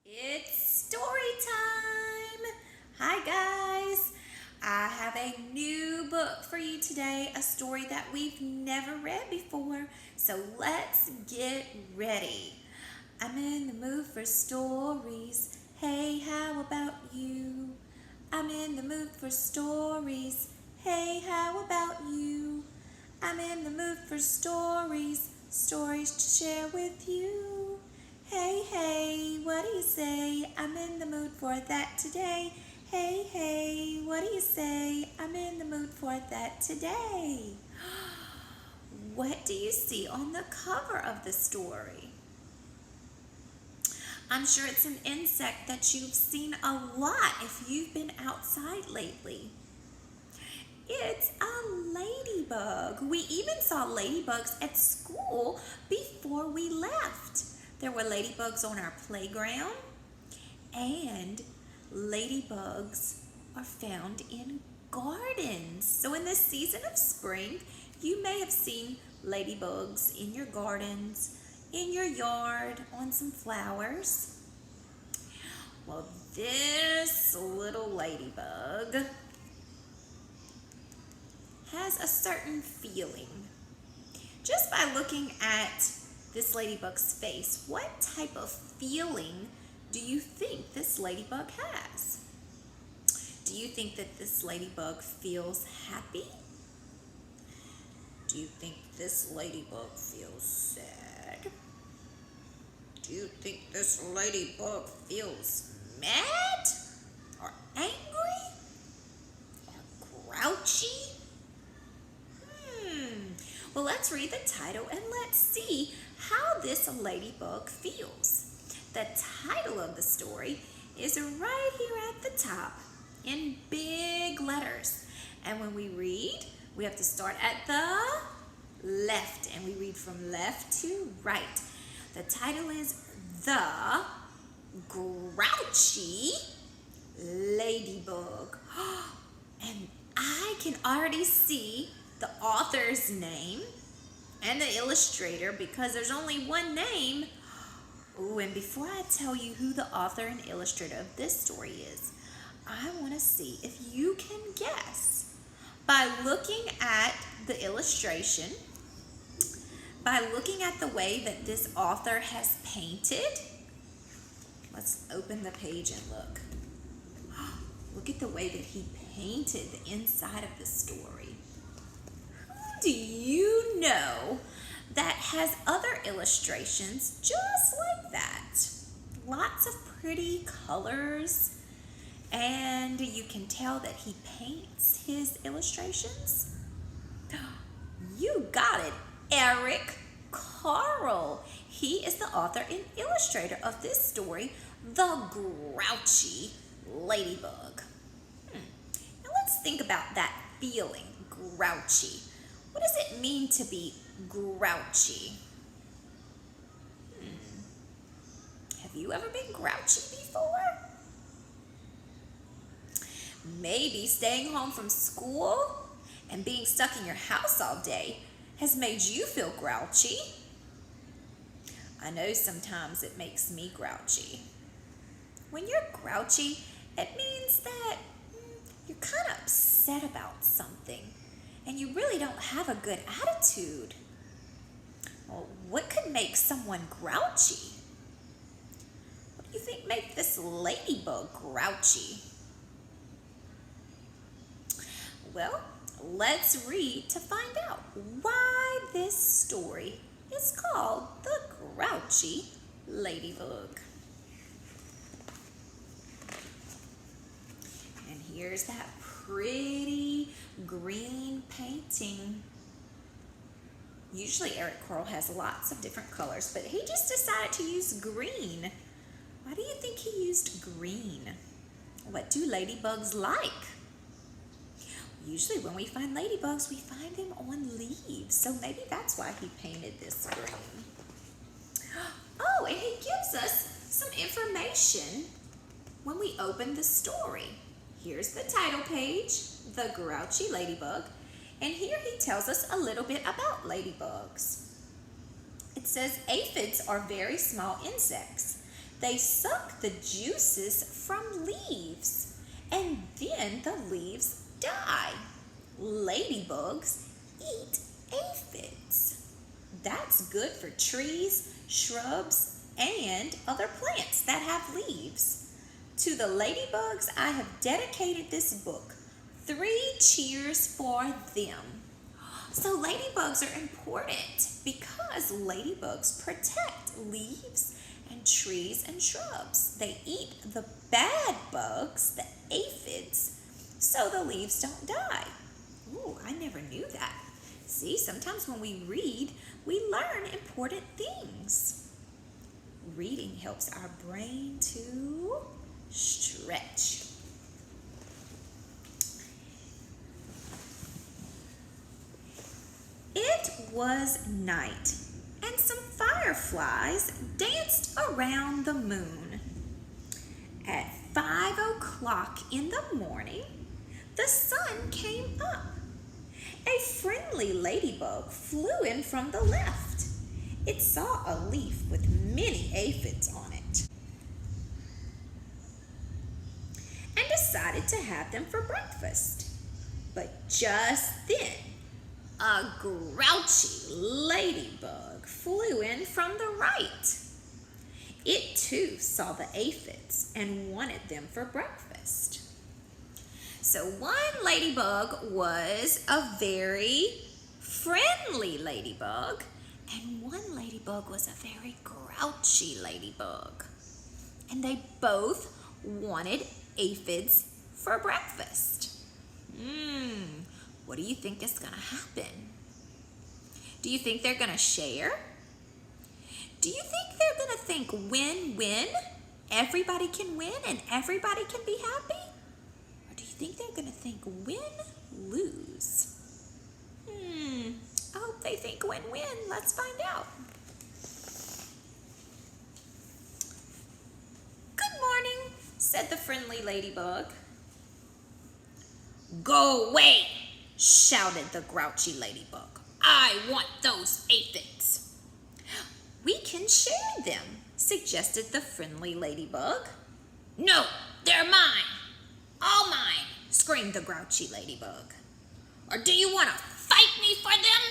It's story time! Hi guys! I have a new book for you today, a story that we've never read before. So let's get ready. I'm in the mood for stories. Hey, how about you? I'm in the mood for stories. Hey, how about you? I'm in the mood for stories, stories to share with you. Hey, hey, what do you say? I'm in the mood for that today. Hey, hey, what do you say? I'm in the mood for that today. What do you see on the cover of the story? I'm sure it's an insect that you've seen a lot if you've been outside lately. It's a ladybug. We even saw ladybugs at school before we left. There were ladybugs on our playground, and ladybugs are found in gardens. So in this season of spring, you may have seen ladybugs in your gardens, in your yard, on some flowers. Well, this little ladybug has a certain feeling. Just by looking at this ladybug's face, what type of feeling do you think this ladybug has? Do you think that this ladybug feels happy? Do you think this ladybug feels sad? Do you think this ladybug feels mad? Or angry? Or grouchy? Well, let's read the title and let's see how this ladybug feels. The title of the story is right here at the top in big letters. And when we read, we have to start at the left and we read from left to right. The title is The Grouchy Ladybug. And I can already see the author's name and the illustrator because there's only one name. Ooh, and before I tell you who the author and illustrator of this story is, I want to see if you can guess by looking at the illustration, by looking at the way that this author has painted. Let's open the page and look. Look at the way that he painted the inside of the story. Do you know that has other illustrations just like that? Lots of pretty colors, and you can tell that he paints his illustrations. You got it, Eric Carle. He is the author and illustrator of this story, The Grouchy Ladybug. Now let's think about that feeling, grouchy. What does it mean to be grouchy? Have you ever been grouchy before? Maybe staying home from school and being stuck in your house all day has made you feel grouchy. I know sometimes it makes me grouchy. When you're grouchy, it means that you're kind of upset about something and you really don't have a good attitude. Well, what could make someone grouchy? What do you think makes this ladybug grouchy? Well, let's read to find out why this story is called The Grouchy Ladybug. And here's that pretty green painting. Usually Eric Carle has lots of different colors, but he just decided to use green. Why do you think he used green? What do ladybugs like? Usually when we find ladybugs, we find them on leaves, so maybe that's why he painted this green. Oh, and he gives us some information when we open the story. Here's the title page, The Grouchy Ladybug, and here he tells us a little bit about ladybugs. It says aphids are very small insects. They suck the juices from leaves, and then the leaves die. Ladybugs eat aphids. That's good for trees, shrubs, and other plants that have leaves. To the ladybugs, I have dedicated this book. 3 cheers for them. So ladybugs are important because ladybugs protect leaves and trees and shrubs. They eat the bad bugs, the aphids, so the leaves don't die. Ooh, I never knew that. See, sometimes when we read, we learn important things. Reading helps our brain to stretch. It was night, and some fireflies danced around the moon. At 5 o'clock in the morning, the sun came up. A friendly ladybug flew in from the left. It saw a leaf with many aphids on it and decided to have them for breakfast. But just then, a grouchy ladybug flew in from the right. It too saw the aphids and wanted them for breakfast. So one ladybug was a very friendly ladybug, and one ladybug was a very grouchy ladybug. And they both wanted aphids for breakfast. What do you think is going to happen? Do you think they're going to share? Do you think they're going to think win-win? Everybody can win and everybody can be happy? Or do you think they're going to think win-lose? I hope they think win-win. Let's find out. Good morning, said the friendly ladybug. Go away, shouted the grouchy ladybug. I want those aphids. We can share them, suggested the friendly ladybug. No, they're mine. All mine, screamed the grouchy ladybug. Or do you want to fight me for them?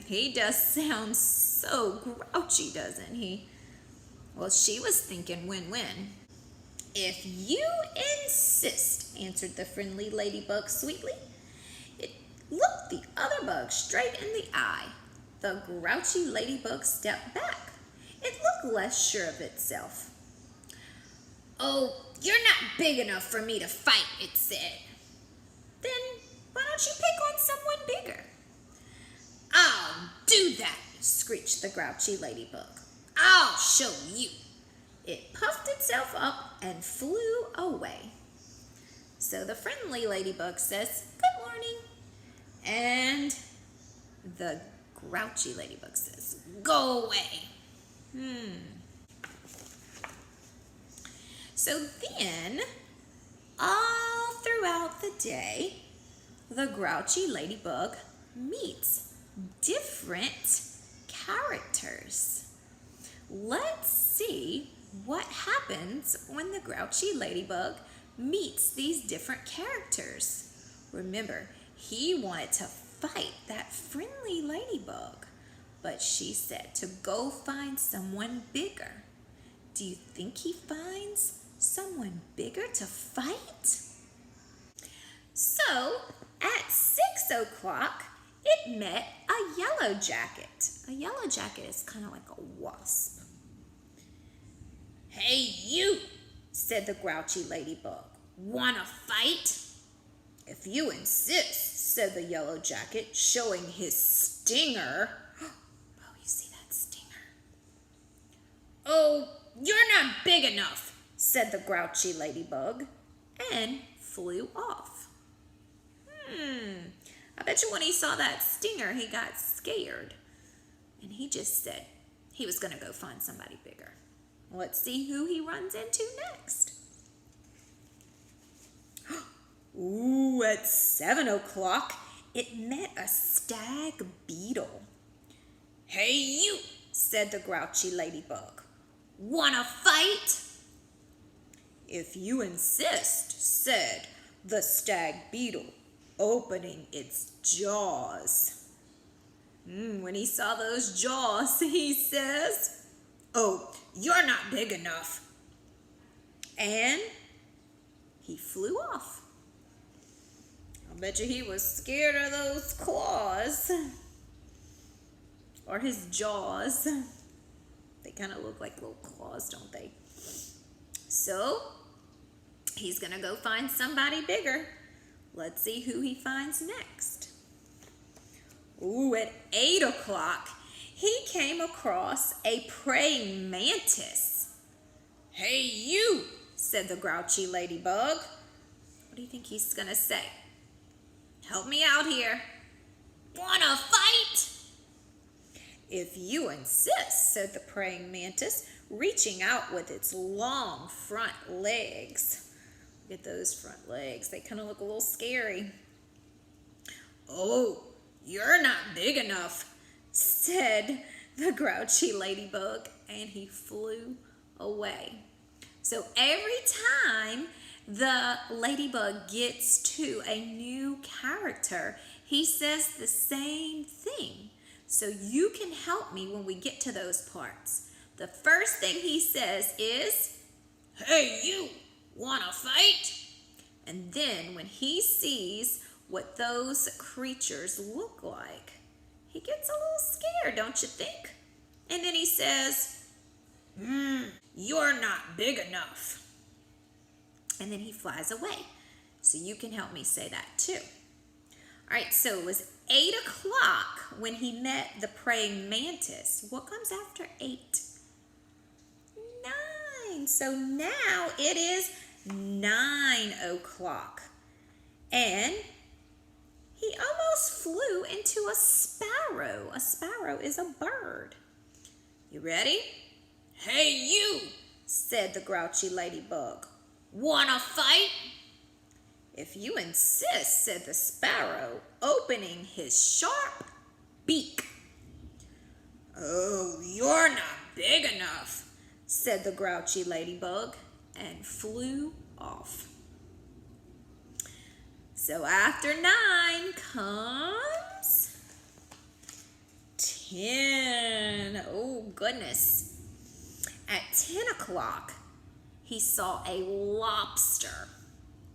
He does sound so grouchy, doesn't he? Well, she was thinking win-win. If you insist, answered the friendly ladybug sweetly. It looked the other bug straight in the eye. The grouchy ladybug stepped back. It looked less sure of itself. Oh, you're not big enough for me to fight, it said. Then why don't you pick on someone bigger? I'll do that, screeched the grouchy ladybug. I'll show you. It puffed itself up and flew away. So the friendly ladybug says, good morning. And the grouchy ladybug says, go away. So then, all throughout the day, the grouchy ladybug meets different characters. Let's see what happens when the grouchy ladybug meets these different characters. Remember, he wanted to fight that friendly ladybug, but she said to go find someone bigger. Do you think he finds someone bigger to fight? So, at 6 o'clock, it met a yellow jacket. A yellow jacket is kind of like a wasp. Hey, you, said the grouchy ladybug. Wanna fight? If you insist, said the yellow jacket, showing his stinger. Oh, you see that stinger? Oh, you're not big enough, said the grouchy ladybug, and flew off. I bet you when he saw that stinger, he got scared. And he just said he was going to go find somebody bigger. Let's see who he runs into next. Ooh, at 7 o'clock, it met a stag beetle. Hey, you, said the grouchy ladybug. "Wanna fight?" "If you insist," said the stag beetle, opening its jaws. When he saw those jaws, he says, "Oh, you're not big enough." And he flew off. I bet you he was scared of those claws. Or his jaws. They kind of look like little claws, don't they? So, he's going to go find somebody bigger. Let's see who he finds next. Ooh, at 8 o'clock, he came across a praying mantis. "Hey, you," said the grouchy ladybug. What do you think he's going to say? "Help me out here." "Wanna fight?" "If you insist," said the praying mantis, reaching out with its long front legs. Look at those front legs. They kind of look a little scary. "Oh, you're not big enough," said the grouchy ladybug, and he flew away. So every time the ladybug gets to a new character, he says the same thing. So you can help me when we get to those parts. The first thing he says is, "Hey, you, wanna fight?" And then when he sees what those creatures look like, he gets a little scared, don't you think? And then he says, "You're not big enough." And then he flies away. So you can help me say that too. All right, so it was 8 o'clock when he met the praying mantis. What comes after 8? 9. So now it is 9 o'clock. And he almost flew into a sparrow. A sparrow is a bird. You ready? "Hey, you," said the grouchy ladybug. "Wanna fight?" "If you insist," said the sparrow, opening his sharp beak. "Oh, you're not big enough," said the grouchy ladybug, and flew off. So after 9 comes 10. Oh, goodness. At 10 o'clock, he saw a lobster.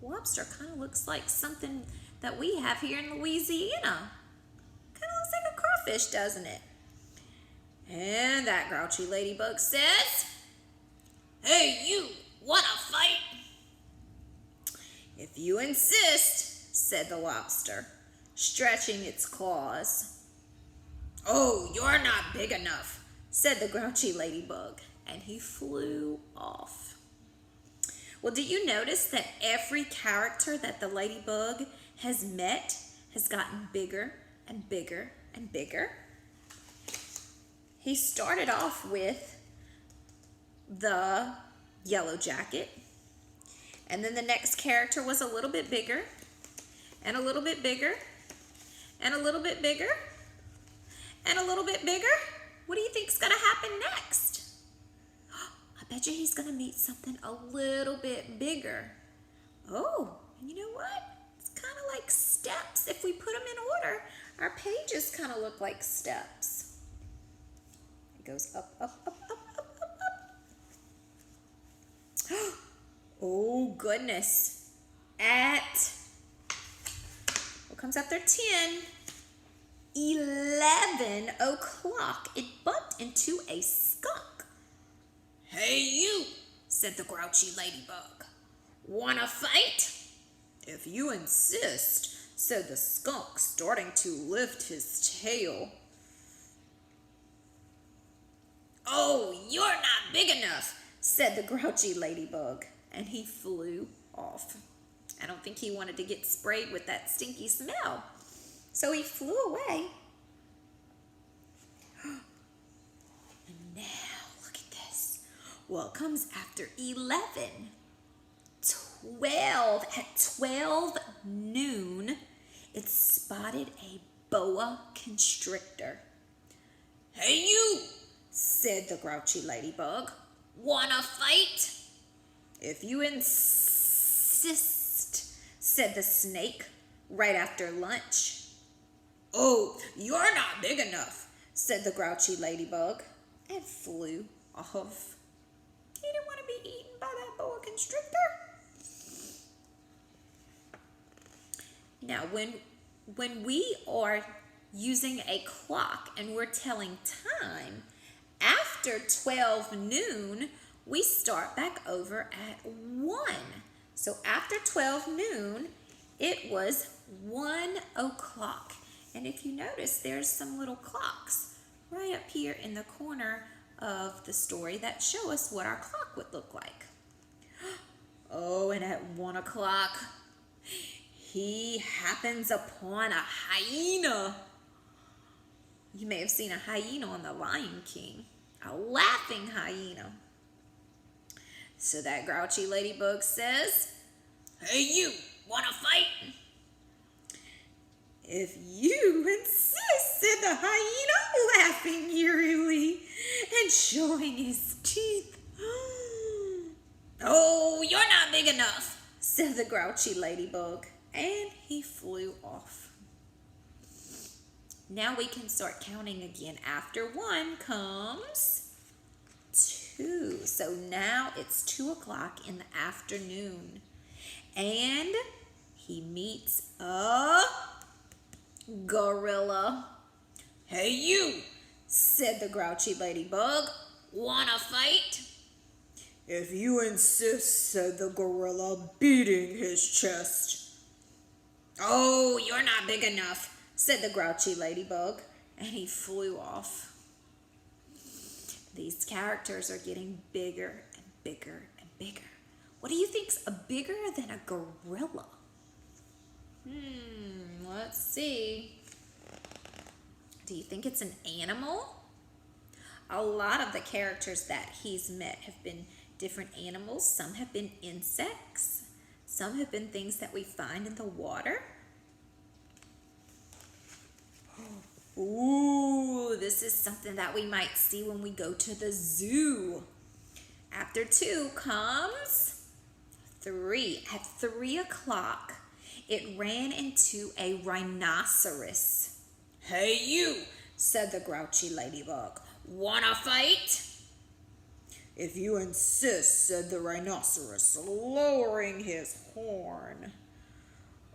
Lobster kind of looks like something that we have here in Louisiana. Kind of looks like a crawfish, doesn't it? And that grouchy ladybug says, "Hey, you, wanna fight?" "If you insist," said the lobster, stretching its claws. "Oh, you're not big enough," said the grouchy ladybug, and he flew off. Well, do you notice that every character that the ladybug has met has gotten bigger and bigger and bigger? He started off with the yellow jacket, and then the next character was a little bit bigger, and a little bit bigger, and a little bit bigger, and a little bit bigger. What do you think's gonna happen next? I bet you he's going to meet something a little bit bigger. Oh, and you know what? It's kind of like steps. If we put them in order, our pages kind of look like steps. It goes up, up, up, up, up, up, up. Oh, goodness. At, what comes after 10? 11 o'clock. It bumped into a skunk. "Hey, you," said the grouchy ladybug. "Wanna fight?" "If you insist," said the skunk, starting to lift his tail. "Oh, you're not big enough," said the grouchy ladybug, and he flew off. I don't think he wanted to get sprayed with that stinky smell, so he flew away. And now, what comes after 11? 12. At 12 noon, it spotted a boa constrictor. "Hey, you," said the Grouchy Ladybug. "Wanna fight?" "If you insist," said the snake right after lunch. "Oh, you're not big enough," said the Grouchy Ladybug, and flew off. He didn't want to be eaten by that boa constrictor. Now, when we are using a clock and we're telling time, after 12 noon, we start back over at 1. So after 12 noon, it was 1 o'clock. And if you notice, there's some little clocks right up here in the corner of the story that show us what our clock would look like. Oh, and at 1 o'clock, he happens upon a hyena. You may have seen a hyena on The Lion King, a laughing hyena. So that Grouchy Ladybug says, "Hey, you, wanna fight?" "If you insist," said the hyena, laughing eerily and showing his teeth. "Oh, you're not big enough," said the Grouchy Ladybug, and he flew off. Now we can start counting again. After 1 comes 2. So now it's 2 o'clock in the afternoon. And he meets a gorilla. "Hey, you," said the Grouchy Ladybug. "Wanna fight?" "If you insist," said the gorilla, beating his chest. "Oh, you're not big enough," said the Grouchy Ladybug, and he flew off. These characters are getting bigger and bigger and bigger. What do you think's bigger than a gorilla? Let's see. Do you think it's an animal? A lot of the characters that he's met have been different animals. Some have been insects. Some have been things that we find in the water. Ooh, this is something that we might see when we go to the zoo. After 2 comes 3. At 3 o'clock, it ran into a rhinoceros. "Hey, you," said the Grouchy Ladybug. "Wanna fight?" "If you insist," said the rhinoceros, lowering his horn.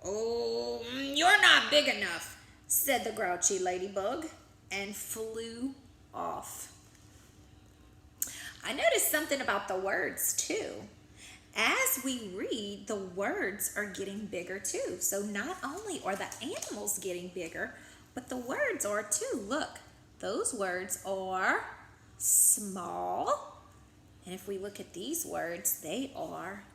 "Oh, you're not big enough," said the Grouchy Ladybug, and flew off. I noticed something about the words too. As we read, the words are getting bigger too. So not only are the animals getting bigger, but the words are too. Look, those words are small. And if we look at these words, they are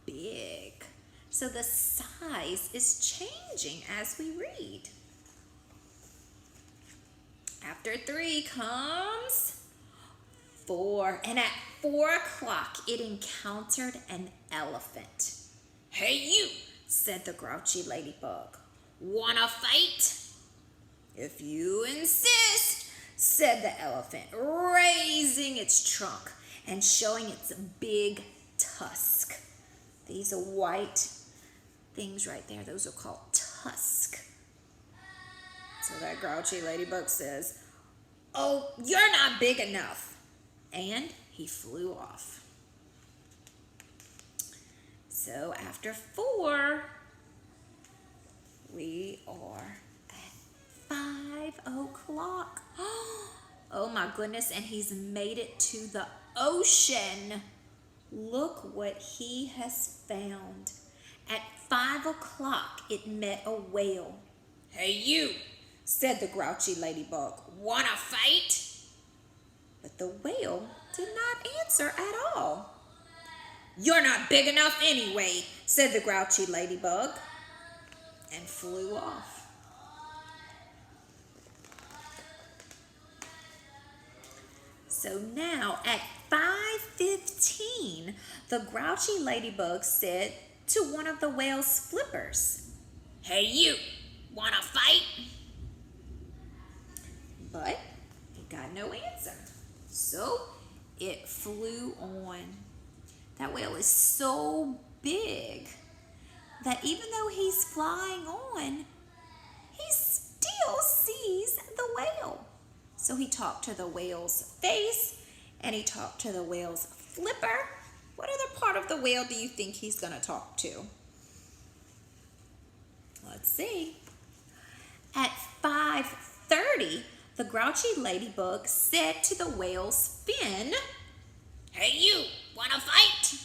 big. So the size is changing as we read. After 3 comes 4. And at 4 o'clock, it encountered an elephant. "Hey, you," said the Grouchy Ladybug. "Wanna fight?" "If you insist," said the elephant, raising its trunk and showing its big tusk. These are white things right there. Those are called tusks. So that Grouchy Ladybug says, "Oh, you're not big enough." And he flew off. So after 4, we are at 5 o'clock. Oh my goodness, and he's made it to the ocean. Look what he has found. At 5 o'clock, it met a whale. "Hey, you," said the Grouchy Ladybug. "Wanna fight?" But the whale did not answer at all. "You're not big enough anyway," said the Grouchy Ladybug, and flew off. So now at 5:15, the Grouchy Ladybug said to one of the whale's flippers, "Hey, you, wanna fight?" But he got no answer. So it flew on. That whale is so big that even though he's flying on, he still sees the whale. So he talked to the whale's face and he talked to the whale's flipper. What other part of the whale do you think he's going to talk to? Let's see. At 5:30, the Grouchy Ladybug said to the whale's fin, "Hey you, wanna fight?"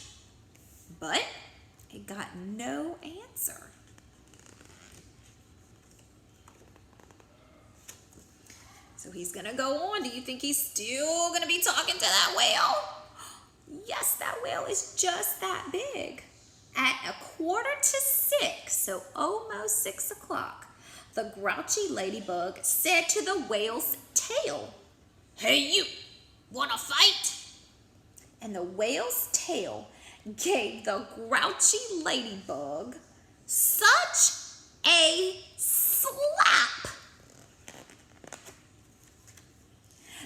But it got no answer. So he's gonna go on. Do you think he's still gonna be talking to that whale? Yes, that whale is just that big. At 5:45, so almost 6 o'clock, the Grouchy Ladybug said to the whale's tail, "Hey you, wanna fight?" And the whale's tail gave the Grouchy Ladybug such a slap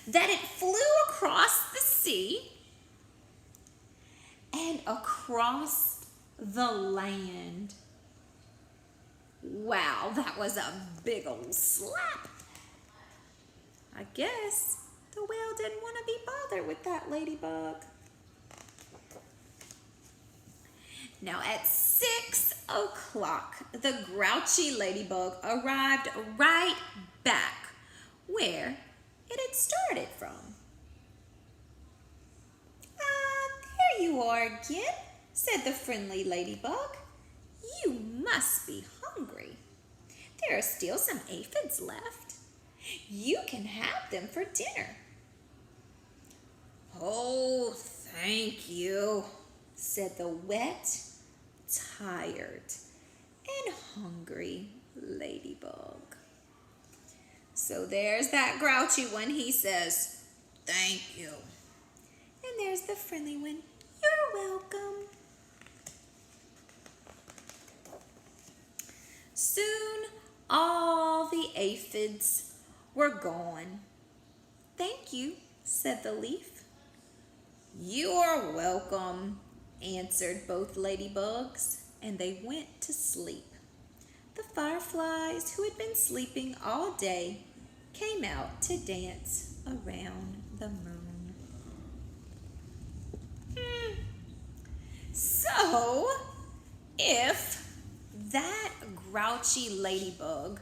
that it flew across the sea and across the land. Wow, that was a big old slap. I guess the whale didn't want to be bothered with that ladybug. Now at 6 o'clock, the Grouchy Ladybug arrived right back where it had started from. There you are again, said the friendly ladybug. You must be hungry. There are still some aphids left. You can have them for dinner. Oh, thank you, said the wet, tired, and hungry ladybug. So there's that grouchy one. He says, "Thank you." And there's the friendly one. "You're welcome." Soon all the aphids were gone. "Thank you," said the leaf. "You're welcome," answered both ladybugs, and they went to sleep. The fireflies, who had been sleeping all day, came out to dance around the moon. So, if that grouchy ladybug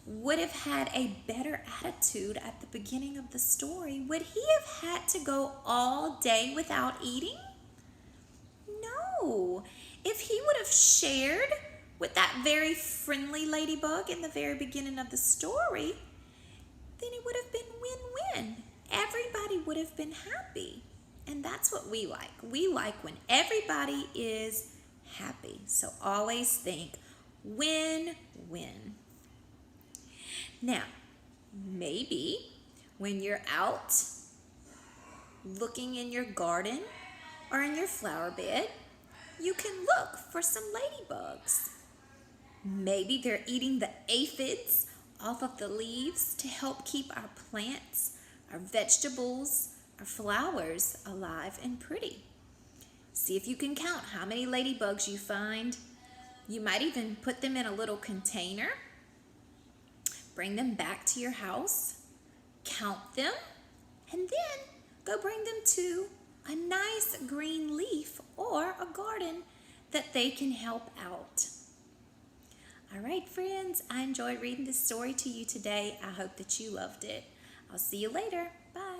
would have had a better attitude at the beginning of the story, would he have had to go all day without eating? No. If he would have shared with that very friendly ladybug in the very beginning of the story, then it would have been win-win. Everybody would have been happy. And that's what we like. We like when everybody is happy. So always think win-win. Now, maybe when you're out looking in your garden or in your flower bed, you can look for some ladybugs. Maybe they're eating the aphids off of the leaves to help keep our plants, our vegetables, our flowers alive and pretty. See if you can count how many ladybugs you find. You might even put them in a little container. Bring them back to your house. Count them. And then go bring them to a nice green leaf or a garden that they can help out. All right, friends, I enjoyed reading this story to you today. I hope that you loved it. I'll see you later. Bye.